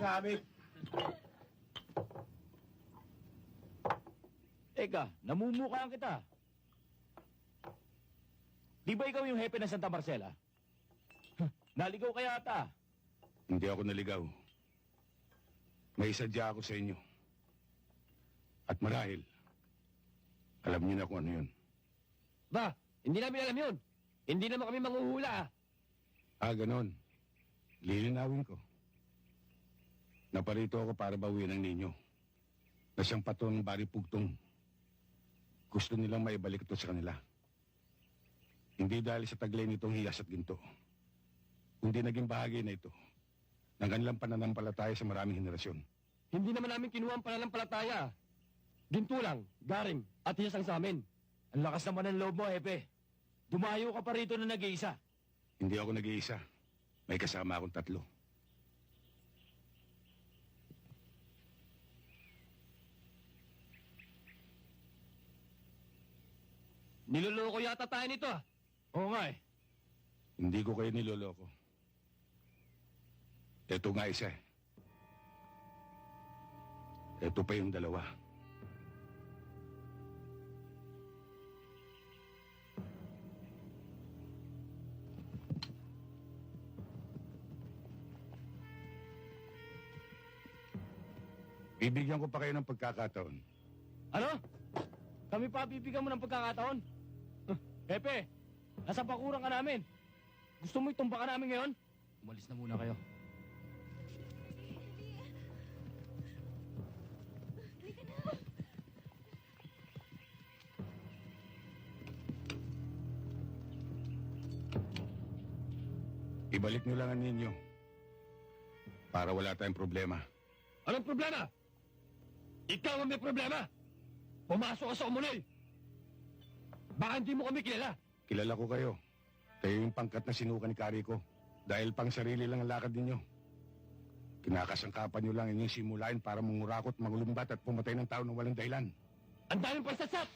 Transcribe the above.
gamit. Teka, namumukhaan kita. Di ba ikaw yung hepe ng Santa Marcela? Naligaw ka yata. Hindi ako naligaw. May sadya ako sa inyo. At marahil, alam niyo na kung ano yun. Ba, hindi namin alam yun. Hindi naman kami manghuhula. Ganon. Lilinawin ko. Naparito ako para bawian ang ninyo. Na siyang patron ng Bari Pugtong. Gusto nilang maibalik ito sa kanila. Hindi dahil sa taglay nitong hiyas at ginto. Kundi naging bahagi na ito ng kanilang pananampalataya sa maraming henerasyon. Hindi naman namin kinuha ang pananampalataya. Ginto lang, garing, at hiyas ang sa amin. Ang lakas naman ng loob mo, hepe. Dumayo ka pa rito na nag-iisa. Hindi ako nag-iisa. May kasama akong 3. Niloloko yata tayo nito ah. Oo nga eh. Hindi ko kayo niloloko. Ito nga isa eh. Ito pa yung 2. Bibigyan ko pa kayo ng pagkakataon. Ano? Kami pa bibigyan mo ng pagkakataon? Hepe, nasa bakuran ka namin. Gusto mo itumba ka namin ngayon? Umalis na muna kayo. Ibalik nyo lang ang ninyo. Para wala tayong problema. Anong problema? Ikaw ang may problema. Pumasok ka sa umunol. Baka hindi mo kami kilala. Kilala ko kayo. Kayo yung pangkat na sinuka ni Kariko. Dahil pang sarili lang ang lakad ninyo. Kinakasangkapan nyo lang inyong simulain para mangurakot, mangulumbat at pumatay ng tao ng walang dahilan. Ang daming pagsasat!